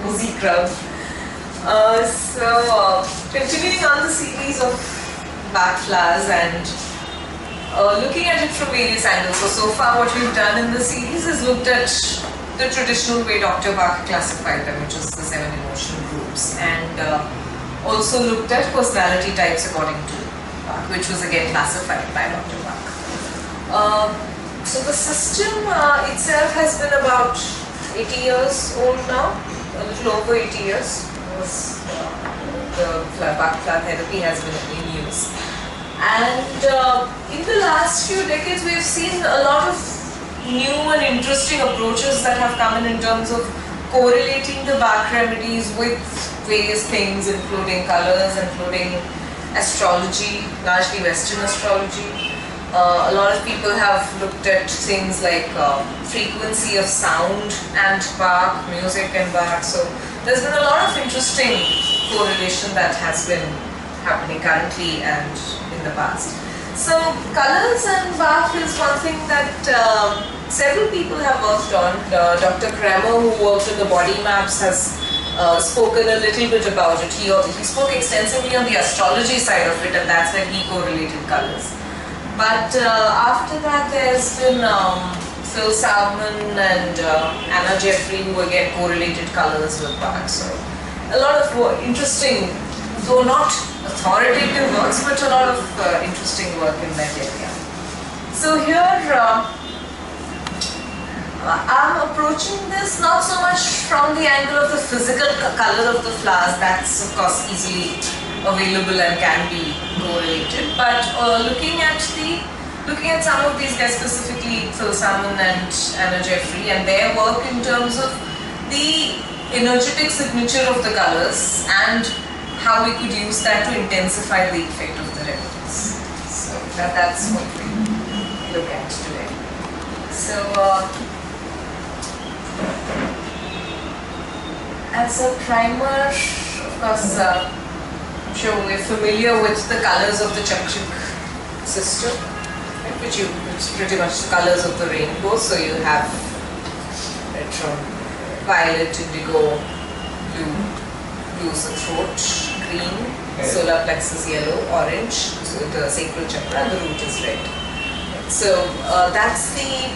cozy crowd. Continuing on the series of Bach Flowers and looking at it from various angles. So far what we've done in the series is looked at the traditional way Dr. Bach classified them, which is the 7 emotional groups, and also looked at personality types according to Bach, which was again classified by Dr. Bach. So the system itself has been about 80 years old now, a little over 80 years. The Bach Flower therapy has been in use. And in the last few decades we have seen a lot of new and interesting approaches that have come in terms of correlating the Bach remedies with various things, including colors, including astrology, largely Western astrology. A lot of people have looked at things like frequency of sound and Bach, music and Bach. So there's been a lot of interesting correlation that has been happening currently and in the past. So colors and Bach is one thing that several people have worked on. Dr. Kramer, who worked on the body maps, has spoken a little bit about it. He spoke extensively on the astrology side of it, and that's where he correlated colors. But after that there's been Phil Salmon and Anna Jeffrey, who again correlated colors with Bach. So a lot of interesting, though not authoritative works, but a lot of interesting work in that area. So here I'm approaching this not so much from the angle of the physical color of the flowers, that's of course easily available and can be correlated, but looking at some of these guys, specifically Phil Salmon and Anna Jeffrey, and their work in terms of the energetic signature of the colors and how we could use that to intensify the effect of the remedies. So that's what we look at today. So as a primer, of course, I'm sure we're familiar with the colors of the chakra system, right, which is pretty much the colors of the rainbow. So you have right from violet, indigo, blue, blue's the throat, green, solar plexus yellow, orange, so the sacral chakra, and the root is red. So that's the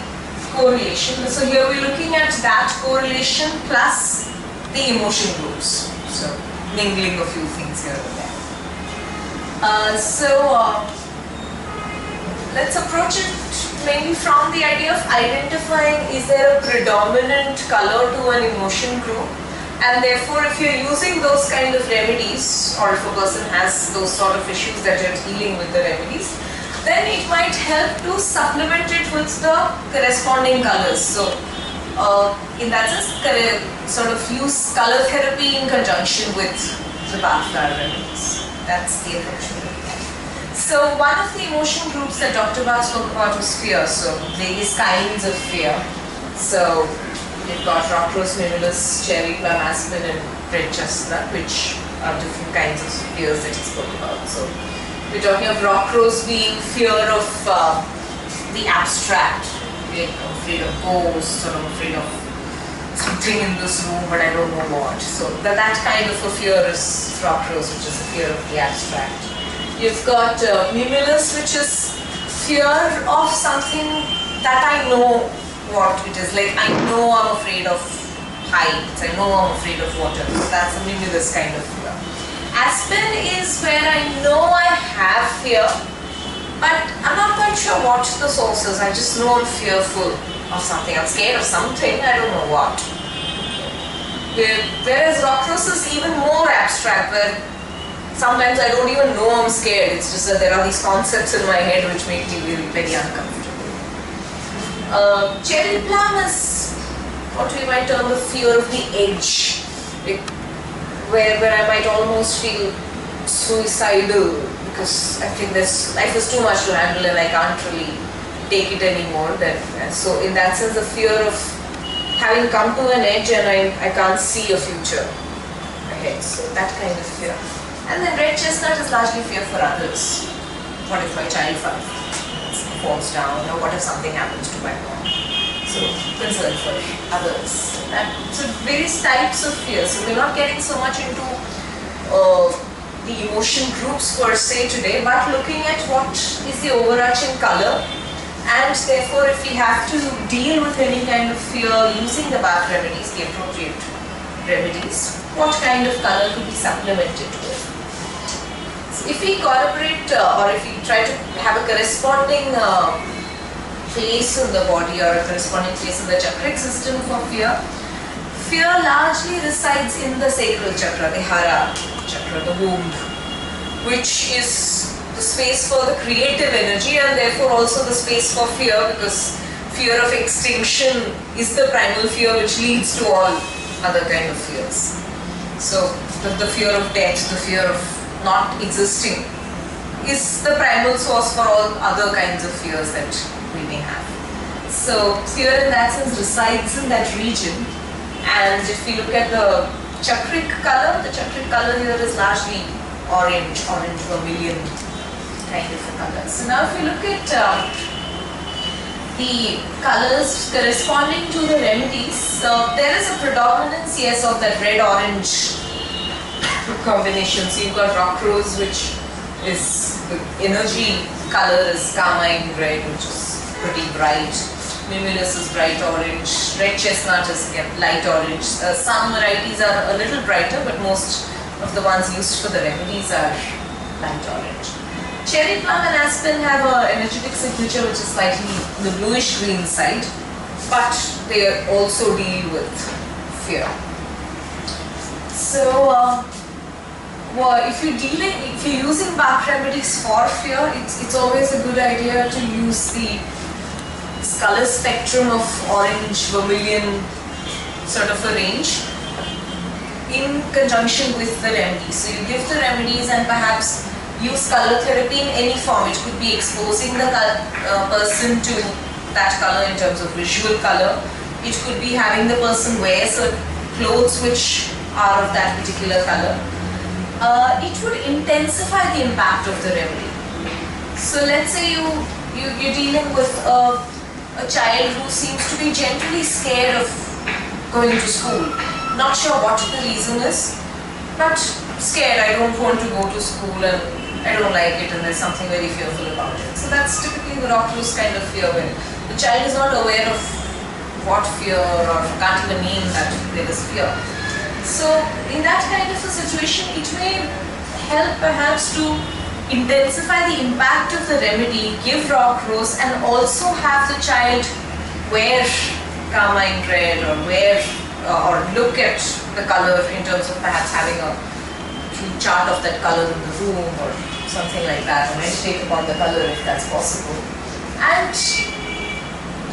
correlation. So here we're looking at that correlation plus the emotion groups. So mingling a few things here and there. Let's approach it mainly from the idea of identifying, is there a predominant color to an emotion group? And therefore, if you're using those kind of remedies, or if a person has those sort of issues that you're healing with the remedies, then it might help to supplement it with the corresponding colors. So, in that sense, sort of use color therapy in conjunction with the Bach Flower remedies. That's the approach. So, one of the emotion groups that Dr. Bach spoke about was fear. So, various kinds of fear. So, we've got rock rose, mimulus, cherry plum, aspen, and red chestnut, which are different kinds of fears that he spoke about. So, we're talking of rock rose being fear of the abstract. Like, I'm afraid of ghosts, or I'm afraid of something in this room, but I don't know what. So, that kind of a fear is rock rose, which is a fear of the abstract. You've got mimulus, which is fear of something that I know what it is. Like, I know I'm afraid of heights, I know I'm afraid of water. So that's a mimulus kind of fear. Aspen is where I know I have fear, but I'm not quite sure what the source is. I just know I'm fearful of something. I'm scared of something, I don't know what. Whereas rock rose is even more abstract, where sometimes I don't even know I'm scared. It's just that there are these concepts in my head which make me really very uncomfortable. Cherry plum is what we might term the fear of the edge, where I might almost feel suicidal because I think life is too much to handle and I can't really take it anymore. So in that sense, the fear of having come to an edge and I can't see a future ahead. So that kind of fear. And then red chestnut is largely fear for others. What if my child falls down, or what if something happens to my mom? So concern for others. So various types of fear. So we're not getting so much into the emotion groups per se today, but looking at what is the overarching color, and therefore if we have to deal with any kind of fear using the Bach remedies, the appropriate remedies, what kind of color could be supplemented with. So if we incorporate or if we try to have a corresponding place in the body or a corresponding place in the chakric system for fear, fear largely resides in the sacral chakra, the hara chakra, the womb, which is the space for the creative energy and therefore also the space for fear, because fear of extinction is the primal fear which leads to all other kind of fears. So the fear of death, the fear of not existing is the primal source for all other kinds of fears that we may have. So fear in that sense resides in that region, and if we look at the chakric color here is largely orange vermilion kind of a color. So now if we look at the colors corresponding to the remedies, there is a predominance, yes, of that red-orange combination. So you've got rock rose, which is the energy color is carmine red, which is pretty bright. Mimulus is bright orange. Red chestnut is again light orange. Some varieties are a little brighter, but most of the ones used for the remedies are light orange. Cherry plum and aspen have an energetic signature which is slightly the bluish green side, but they also deal with fear. So if you're using Bach remedies for fear, it's always a good idea to use the color spectrum of orange, vermilion sort of a range in conjunction with the remedies. So you give the remedies and perhaps use color therapy in any form. It could be exposing the person to that color in terms of visual color. It could be having the person wear certain clothes which are of that particular color. It would intensify the impact of the remedy. So let's say you're dealing with a child who seems to be generally scared of going to school. Not sure what the reason is, but scared, I don't want to go to school and I don't like it and there's something very fearful about it. So that's typically the rock loose kind of fear, when the child is not aware of what fear or can't even name that there is fear. So in that kind of a situation, it may help perhaps to intensify the impact of the remedy, give rock rose, and also have the child wear carmine red or wear or look at the color in terms of perhaps having a chart of that color in the room or something like that, or meditate upon the color if that's possible, and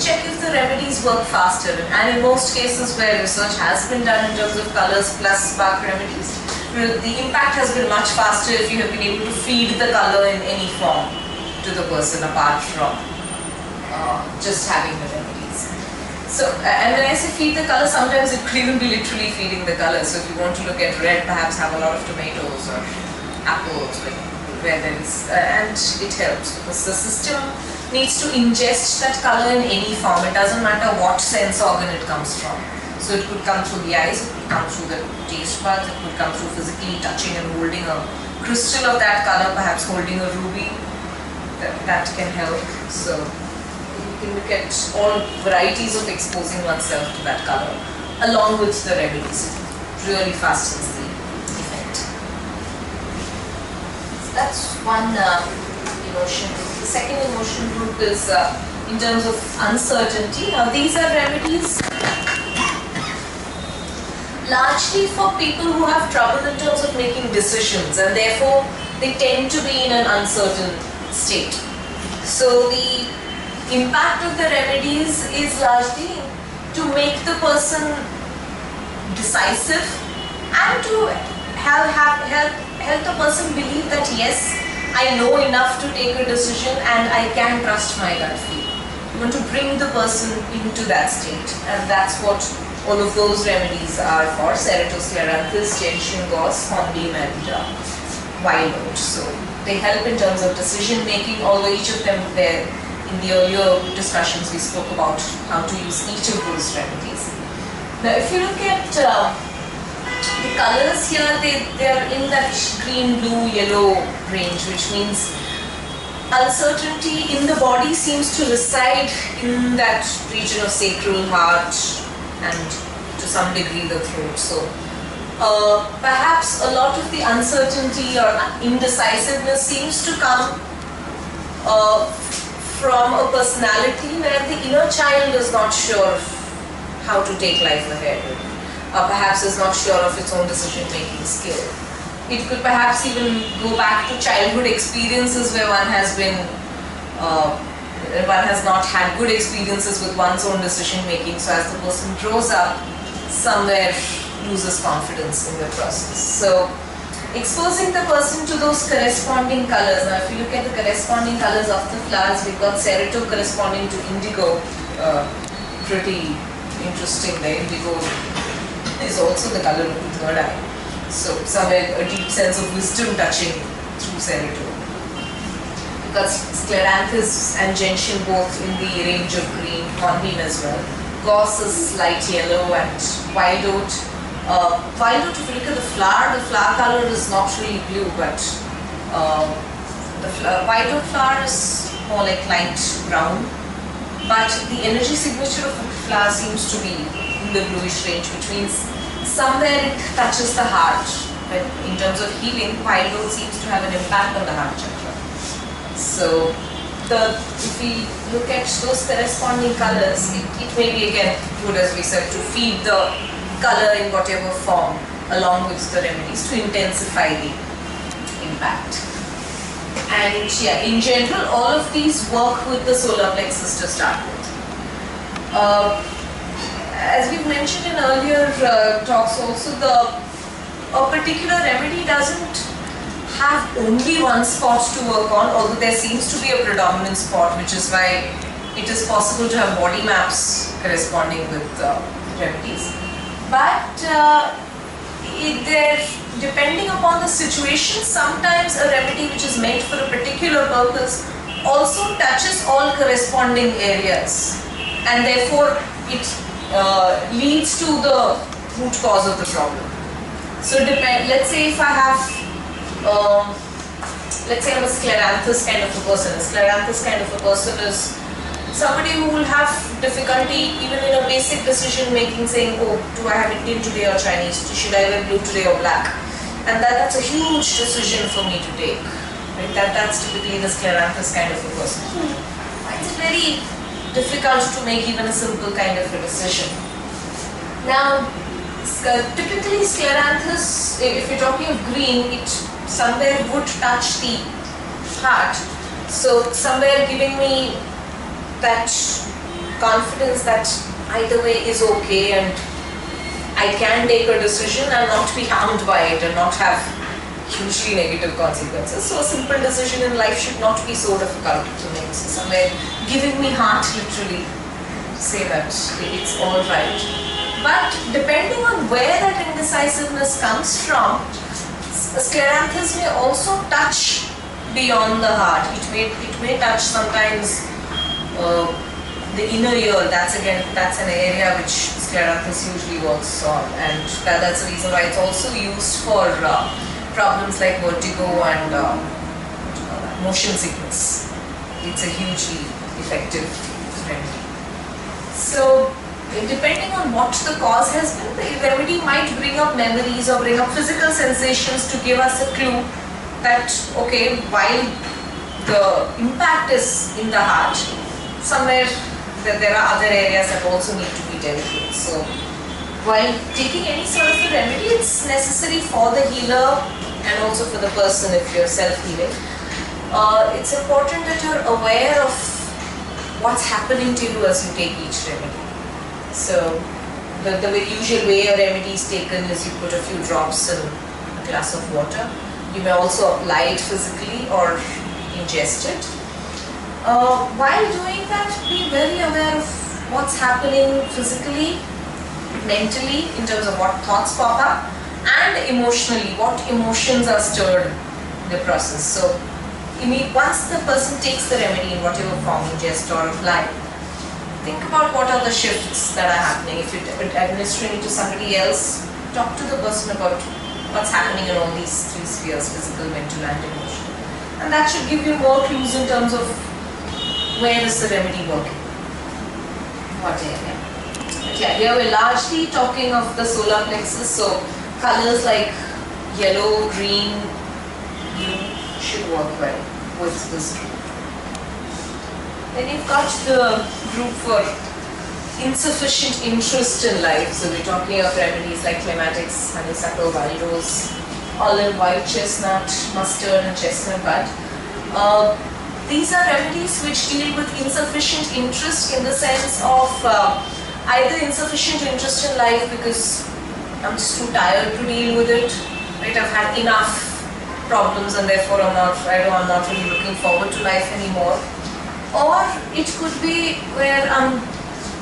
check if the remedies work faster. And in most cases where research has been done in terms of colors plus Bach remedies, the impact has been much faster if you have been able to feed the color in any form to the person apart from just having the remedies. So, and when I say feed the color, sometimes it could even be literally feeding the color. So if you want to look at red, perhaps have a lot of tomatoes or apples where there is, and it helps because the system needs to ingest that color in any form. It doesn't matter what sense organ it comes from. So it could come through the eyes, it could come through the taste buds, it could come through physically touching and holding a crystal of that color, perhaps holding a ruby. That can help. So you can look at all varieties of exposing oneself to that color along with the remedies. It really fastens the effect. So that's one emotion group. The second emotion group is in terms of uncertainty. Now these are remedies largely for people who have trouble in terms of making decisions, and therefore they tend to be in an uncertain state. So the impact of the remedies is largely to make the person decisive and to help the person believe that yes, I know enough to take a decision and I can trust my gut feel. You want to bring the person into that state, and that's what all of those remedies are for: Ceratoscleranthus, gentian gauze, hornbeam and wild oat. So they help in terms of decision making, although each of them, their in the earlier discussions we spoke about how to use each of those remedies. Now if you look at the colors here, they are in that green, blue, yellow range, which means uncertainty in the body seems to reside in that region of sacral, heart, and to some degree the throat. So perhaps a lot of the uncertainty or indecisiveness seems to come from a personality where the inner child is not sure how to take life ahead, or perhaps is not sure of its own decision-making skill. It could perhaps even go back to childhood experiences where one has not had good experiences with one's own decision-making, so as the person grows up, somewhere loses confidence in the process. So exposing the person to those corresponding colors. Now if you look at the corresponding colors of the flowers, we've got Cereto corresponding to indigo. Pretty interesting. The indigo is also the color of the third eye. So somewhere a deep sense of wisdom touching through Cereto. Because Scleranthus and Gentian both in the range of green, Hornbeam as well. Goss is light yellow, and Wild Oat. Wild Oat, if you look at the flower color is not really blue, but the Wild Oat flower is more like light brown. But the energy signature of the flower seems to be in the bluish range, which means somewhere it touches the heart. But in terms of healing, Wild Oat seems to have an impact on the heart chakra. So if we look at those corresponding colors, it may be again good, as we said, to feed the color in whatever form along with the remedies to intensify the impact. And yeah, in general, all of these work with the solar plexus to start with. As we've mentioned in earlier talks also, a particular remedy doesn't have only one spot to work on, although there seems to be a predominant spot, which is why it is possible to have body maps corresponding with remedies. But depending upon the situation, sometimes a remedy which is made for a particular purpose also touches all corresponding areas, and therefore it leads to the root cause of the problem. So let's say if I have let's say I'm a Scleranthus kind of a person. A Scleranthus kind of a person is somebody who will have difficulty even in a basic decision making, saying, oh, do I have Indian today or Chinese? Should I wear blue today or black? And that's a huge decision for me to take. Right? That's typically the Scleranthus kind of a person. It's very difficult to make even a simple kind of a decision. Now, typically Scleranthus, if you're talking of green, it somewhere would touch the heart. So somewhere giving me that confidence that either way is okay and I can take a decision and not be harmed by it and not have hugely negative consequences. So a simple decision in life should not be so difficult to make. So somewhere giving me heart literally to say that it's all right. But depending on where that indecisiveness comes from, Scleranthus may also touch beyond the heart. It may touch sometimes the inner ear. That's an area which Scleranthus usually works on, and that's the reason why it's also used for problems like vertigo and motion sickness. It's a hugely effective remedy. So depending on what the cause has been, the remedy might bring up memories or bring up physical sensations to give us a clue that, okay, while the impact is in the heart, somewhere there are other areas that also need to be dealt with. So while taking any sort of a remedy, it's necessary for the healer and also for the person if you're self-healing. It's important that you're aware of what's happening to you as you take each remedy. So the usual way a remedy is taken is you put a few drops in a glass of water. You may also apply it physically or ingest it. While doing that, be very aware of what's happening physically, mentally, in terms of what thoughts pop up, and emotionally, what emotions are stirred in the process. So once the person takes the remedy in whatever form, in jest or apply, think about what are the shifts that are happening. If you're administering it to somebody else, talk to the person about what's happening in all these three spheres: physical, mental and emotional. And that should give you more clues in terms of where is the remedy working. What area? Yeah, here we're largely talking of the solar plexus, so colors like yellow, green, blue should work well with this group. Then you've got the group for insufficient interest in life, so we're talking of remedies like clematics, honeysuckle, wild rose, olive, white chestnut, mustard and chestnut bud. These are remedies which deal with insufficient interest in the sense of either insufficient interest in life because I'm just too tired to deal with it, right? I've had enough problems and therefore I'm not really looking forward to life anymore. Or it could be where I'm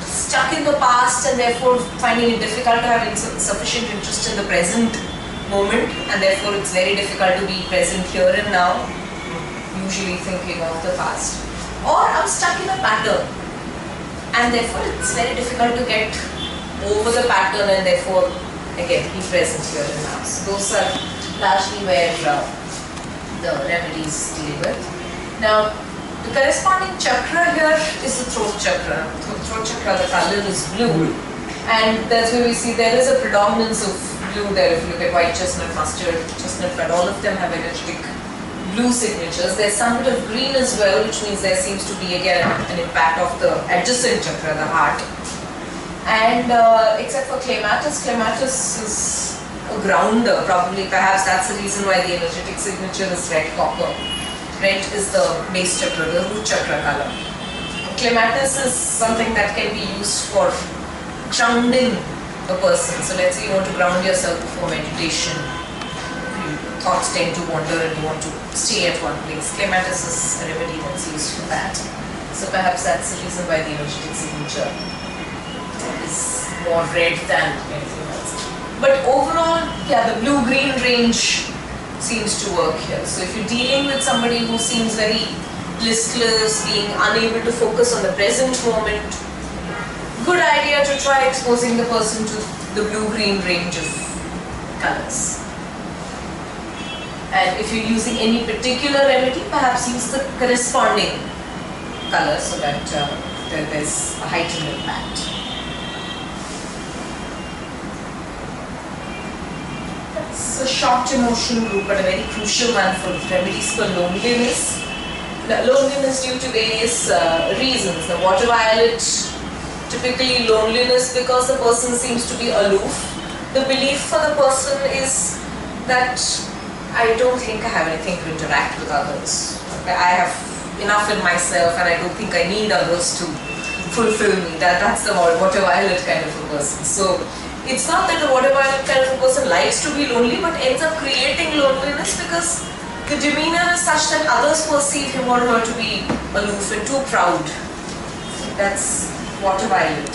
stuck in the past and therefore finding it difficult to have insufficient interest in the present moment, and therefore it's very difficult to be present here and now, usually thinking of the past. Or I'm stuck in a pattern and therefore it's very difficult to get over the pattern and therefore again be present here and now. So those are largely where the remedies deal with. Now the corresponding chakra here is the throat chakra. The throat chakra, the color is blue, and that's where we see there is a predominance of blue there. If you look at white chestnut, mustard, chestnut bud, all of them have energetic blue signatures. There's some bit of green as well, which means there seems to be again an impact of the adjacent chakra, the heart. And except for clematis, clematis is a grounder, probably, perhaps that's the reason why the energetic signature is red copper. Red is the base chakra, the root chakra color. Clematis is something that can be used for grounding a person. So let's say you want to ground yourself before meditation. Thoughts tend to wander and you want to stay at one place. Clematis is a remedy that's used for that. So perhaps that's the reason why the energetic signature is more red than anything else. But overall, yeah, the blue-green range seems to work here. So if you're dealing with somebody who seems very listless, being unable to focus on the present moment, good idea to try exposing the person to the blue-green range of colors. And if you're using any particular remedy, perhaps use the corresponding color so that there's a heightened impact. That's a short emotion group, but a very crucial one for remedies for loneliness. Loneliness due to various reasons. The water violet, typically loneliness because the person seems to be aloof. The belief for the person is that I don't think I have anything to interact with others. Okay, I have enough in myself and I don't think I need others to fulfill me. That's the water violet kind of a person. So it's not that the water violet kind of a person likes to be lonely, but ends up creating loneliness because the demeanor is such that others perceive him or her to be aloof and too proud. That's water violet.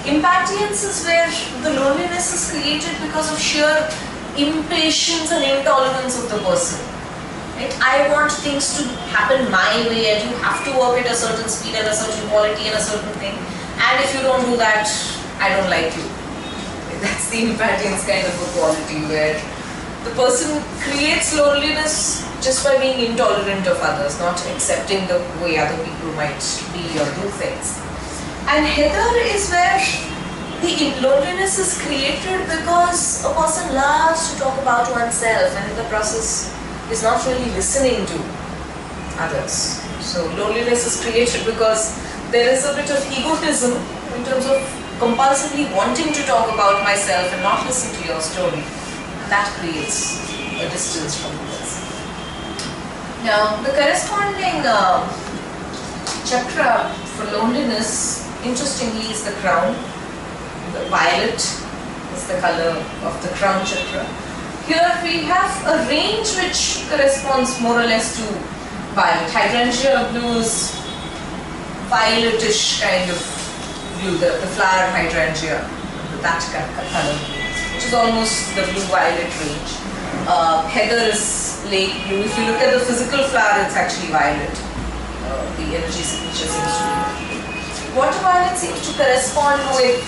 Impatience is where the loneliness is created because of sheer impatience and intolerance of the person. Right? I want things to happen my way and you have to work at a certain speed and a certain quality and a certain thing. And if you don't do that, I don't like you. That's the impatience kind of a quality where the person creates loneliness just by being intolerant of others, not accepting the way other people might be or do things. And heather is where the loneliness is created because a person loves to talk about oneself and in the process is not really listening to others. So loneliness is created because there is a bit of egotism in terms of compulsively wanting to talk about myself and not listen to your story. And that creates a distance from the person. Now the corresponding chakra for loneliness, interestingly, is the crown. The violet is the color of the crown chakra. Here we have a range which corresponds more or less to violet. Hydrangea blue is violetish kind of blue, the flower hydrangea, that color, which is almost the blue-violet range. Heather is lake blue. If you look at the physical flower, it's actually violet. The energy signature seems to be. Water violet seems to correspond with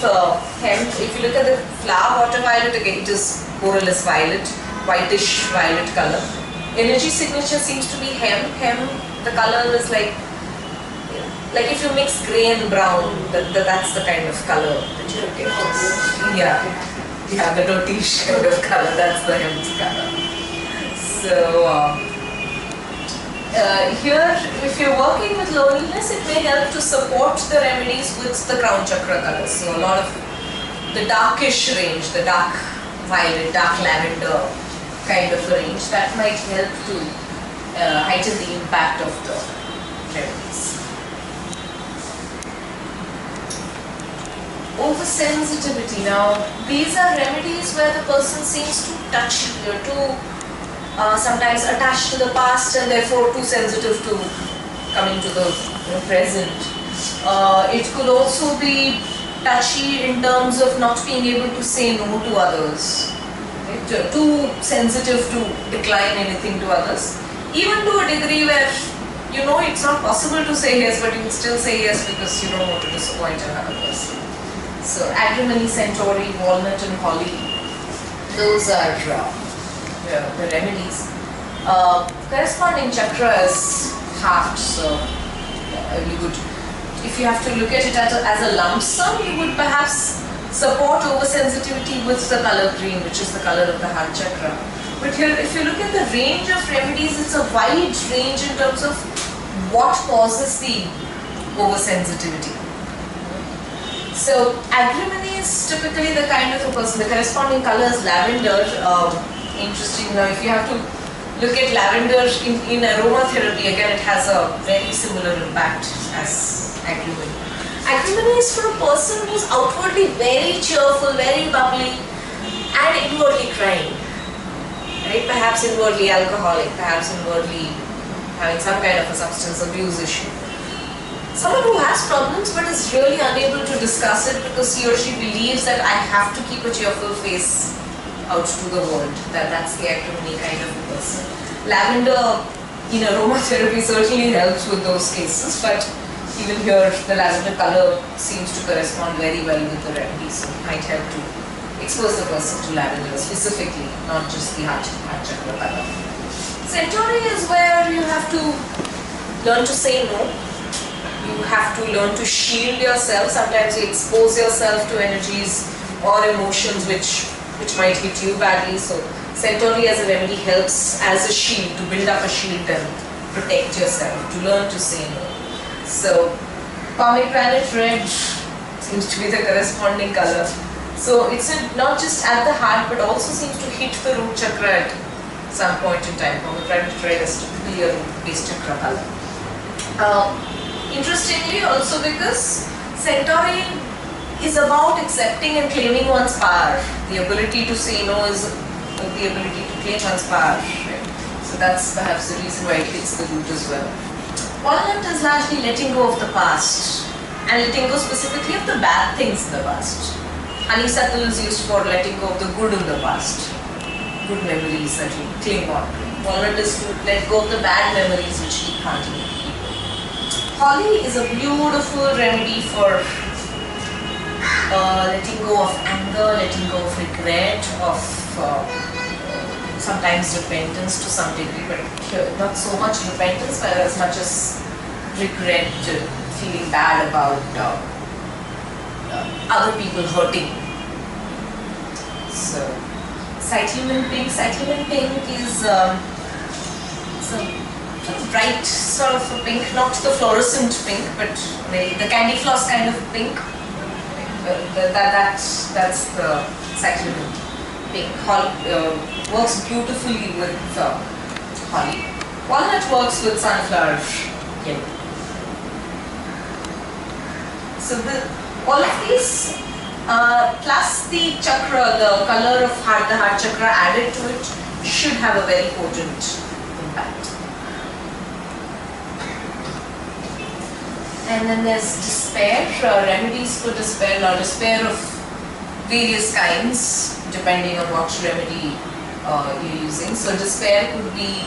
hemp. If you look at the flower, water violet, again it is more or less violet, whitish violet color. Energy signature seems to be hemp. Hemp, the color is like if you mix grey and brown, that's the kind of color that you get. Yeah, the dirtish kind of color, that's the hemp color. So here, if you're working with loneliness, it may help to support the remedies with the crown chakra colors. So a lot of the darkish range, the dark violet, dark lavender kind of a range, that might help to heighten the impact of the remedies. Oversensitivity. Now, these are remedies where the person seems too touchy or too sometimes attached to the past and therefore too sensitive to coming to the present. It could also be touchy in terms of not being able to say no to others. Right? Too sensitive to decline anything to others. Even to a degree where you know it's not possible to say yes, but you still say yes because you don't want to disappoint another person. So agrimony, centauri, walnut and holly, those are the remedies. Corresponding chakra is heart, so you would, if you have to look at it as a lump sum, you would perhaps support oversensitivity with the color green, which is the color of the heart chakra. But here, if you look at the range of remedies, it's a wide range in terms of what causes the oversensitivity. So agrimony is typically the kind of a person, the corresponding color is lavender. Interesting, now if you have to look at lavender in aromatherapy, again it has a very similar impact as agrimony. Agrimony is for a person who's outwardly very cheerful, very bubbly and inwardly crying. Right? Perhaps inwardly alcoholic, perhaps inwardly having some kind of a substance abuse issue. Someone who has problems but is really unable to discuss it because he or she believes that I have to keep a cheerful face out to the world. That's the acrimony kind of person. Lavender in aromatherapy certainly helps with those cases, but even here the lavender color seems to correspond very well with the remedy, so it might help to expose the person to lavender specifically, not just the heart chakra color. Centauri is where you have to learn to say no. You have to learn to shield yourself. Sometimes you expose yourself to energies or emotions which might hit you badly. So Centauri as a remedy helps as a shield, to build up a shield and protect yourself, to learn to say no. So pomegranate red seems to be the corresponding color. So it's not just at the heart but also seems to hit the root chakra at some point in time. Pomegranate red is typically a root-based chakra color. Interestingly also because Centauri is about accepting and claiming one's power. The ability to say no is the ability to claim one's power. Right? So that's perhaps the reason why it hits the root as well. Walnut is largely letting go of the past and letting go specifically of the bad things in the past. Honeysuckle is used for letting go of the good in the past, good memories that you cling on. Walnut is to let go of the bad memories which keep haunting you. Holly is a beautiful remedy for letting go of anger, letting go of regret, of sometimes repentance to some degree, but not so much repentance, but as much as regret, feeling bad about other people hurting. So, cyclamen pink is bright sort of a pink, not the fluorescent pink, but the candy floss kind of pink. That's the cyclamen pink. Works beautifully with holly. Walnut works with sunflower yellow. So all of these plus the chakra, the color of the heart chakra added to it should have a very potent impact. And then there's despair, remedies for despair. Now despair of various kinds depending on what remedy you're using. So despair could be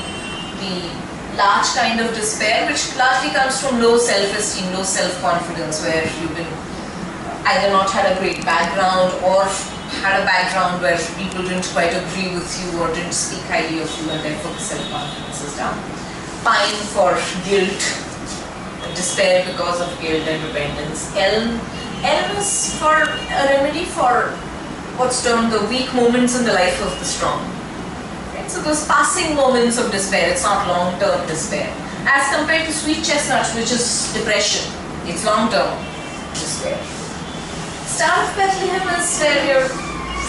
the large kind of despair, which largely comes from low self-esteem, low self-confidence, where you've been either not had a great background or had a background where people didn't quite agree with you or didn't speak highly of you, and therefore the self-confidence is down. Pine for guilt, despair because of guilt and dependence. Elm is for a remedy for what's termed the weak moments in the life of the strong. Right? So those passing moments of despair, it's not long-term despair. As compared to sweet chestnut, which is depression, it's long-term despair. Star of Bethlehem is where you're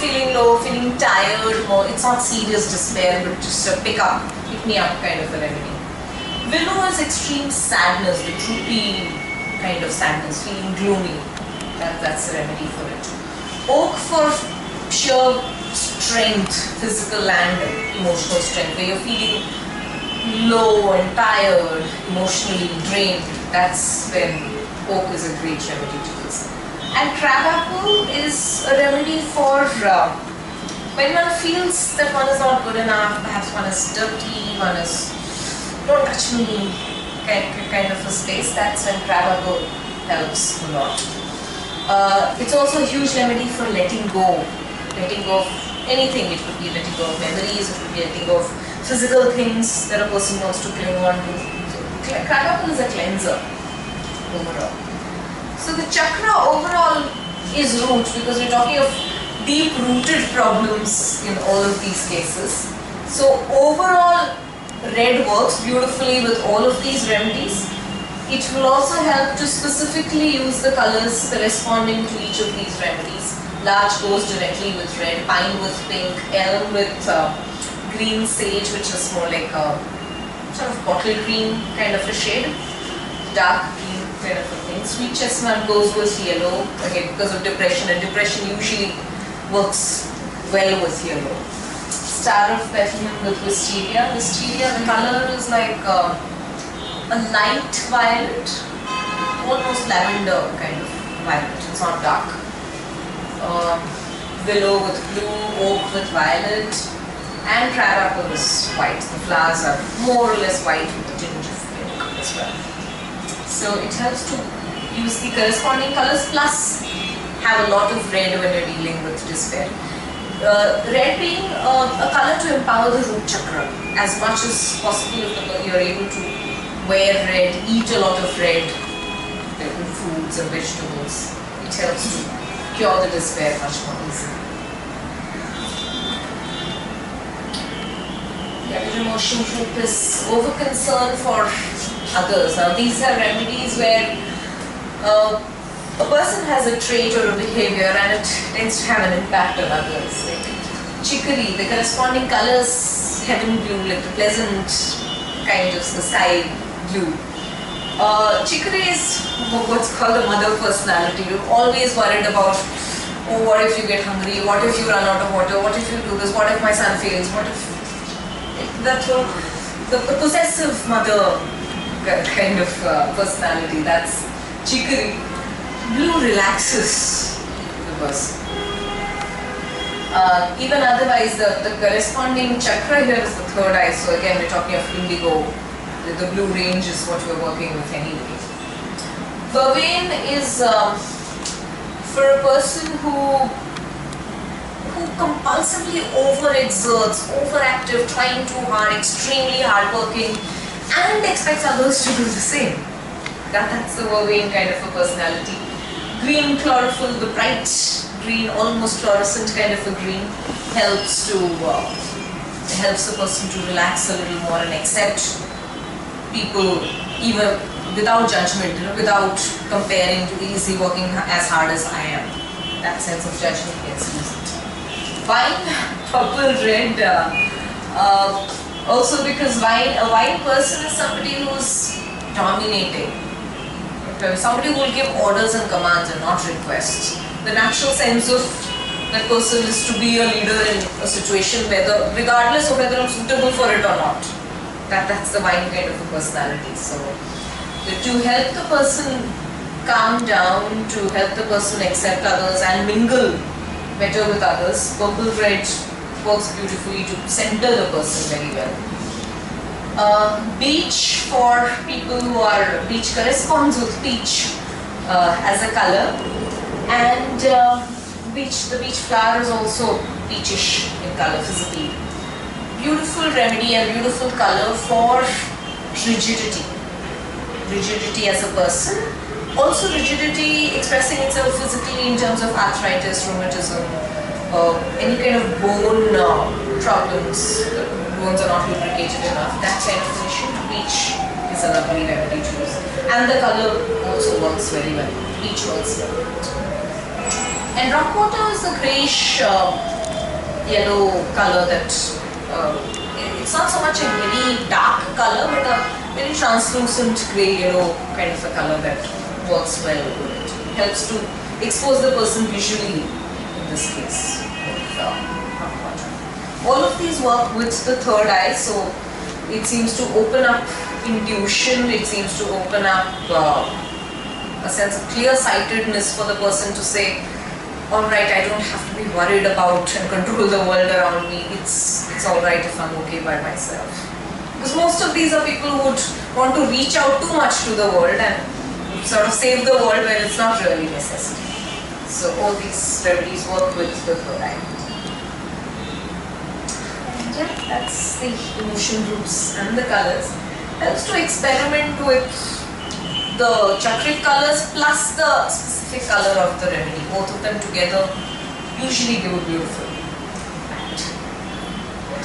feeling low, feeling tired, more, it's not serious despair, but just a pick me up kind of a remedy. Willow is extreme sadness, the droopy kind of sadness, feeling gloomy. That's the remedy for it. Oak for sheer strength, physical and emotional strength, where you're feeling low and tired, emotionally drained. That's when oak is a great remedy to use. And crabapple is a remedy for when one feels that one is not good enough, perhaps one is dirty, one is don't touch me kind of a space. That's when crabapple helps a lot. It's also a huge remedy for letting go of anything. It could be letting go of memories, it could be letting go of physical things that a person wants to cling on to. Crabapple is a cleanser overall. So the chakra overall is root, because we're talking of deep-rooted problems in all of these cases. So overall, red works beautifully with all of these remedies. It will also help to specifically use the colors corresponding to each of these remedies. Larch goes directly with red, pine with pink, elm with green sage, which is more like a sort of bottle green kind of a shade, dark green kind of a thing. Sweet chestnut goes with yellow, again because of depression, and depression usually works well with yellow. Star of Bethlehem with wisteria. Wisteria, the color is like a light violet, almost lavender kind of violet, it's not dark. Willow with blue, oak with violet, and crabapple is white. The flowers are more or less white with a tinge of pink as well. So it helps to use the corresponding colors, plus have a lot of red when you're dealing with despair. Red being a color to empower the root chakra. As much as possible, if you're able to wear red, eat a lot of red foods and vegetables, it helps to cure the despair much more easily. The other emotion group is over-concern for others. Now these are remedies where a person has a trait or a behavior and it tends to have an impact on others. Like chicory, the corresponding colors, heaven blue, like the pleasant kind of the sky blue. Chicory is what's called the mother personality. You're always worried about, oh, what if you get hungry, what if you run out of water, what if you do this, what if my son fails, what if... That's the possessive mother kind of personality, that's chicory. Blue relaxes the person. Even otherwise, the corresponding chakra here is the third eye. So again, we're talking of indigo. The blue range is what we're working with anyway. Vervain is for a person who compulsively overexerts, overactive, trying too hard, extremely hardworking, and expects others to do the same. That's the vervain kind of a personality. Green chlorophyll, the bright green, almost fluorescent kind of a green, helps the person to relax a little more and accept people even without judgment, without comparing to is he working as hard as I am. That sense of judgment gets loosened. Wine, purple, red, also because a wine person is somebody who's dominating. Somebody who will give orders and commands and not requests. The natural sense of that person is to be a leader in a situation, regardless of whether I'm suitable for it or not. That's the wine kind of a personality. So to help the person calm down, to help the person accept others and mingle better with others. Purple red works beautifully to center the person very well. Beige for people who are, beige corresponds with peach as a color, and the beach flower is also peachish in color physically. Beautiful remedy and beautiful color for rigidity. Rigidity as a person. Also rigidity expressing itself physically in terms of arthritis, rheumatism, any kind of bone problems. Bones are not lubricated enough. That kind of condition. Peach is a lovely remedy to use. And the color also works very well. Peach works well. And rock water is a greyish yellow color that it's not so much a very dark color, but a very translucent grey yellow kind of a color that works well with it. Helps to expose the person visually in this case with rock water. All of these work with the third eye, so it seems to open up intuition, it seems to open up a sense of clear-sightedness for the person to say, alright, I don't have to be worried about and control the world around me, it's alright if I'm okay by myself. Because most of these are people who would want to reach out too much to the world and sort of save the world when it's not really necessary. So all these remedies work with the third eye. That's the emotion groups and the colors. Helps to experiment with the chakric colors plus the specific color of the remedy. Both of them together usually give a beautiful impact.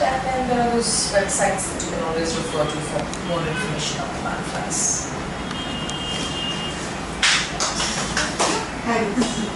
And there are those websites that you can always refer to for more information on the Bach Flowers. Thanks.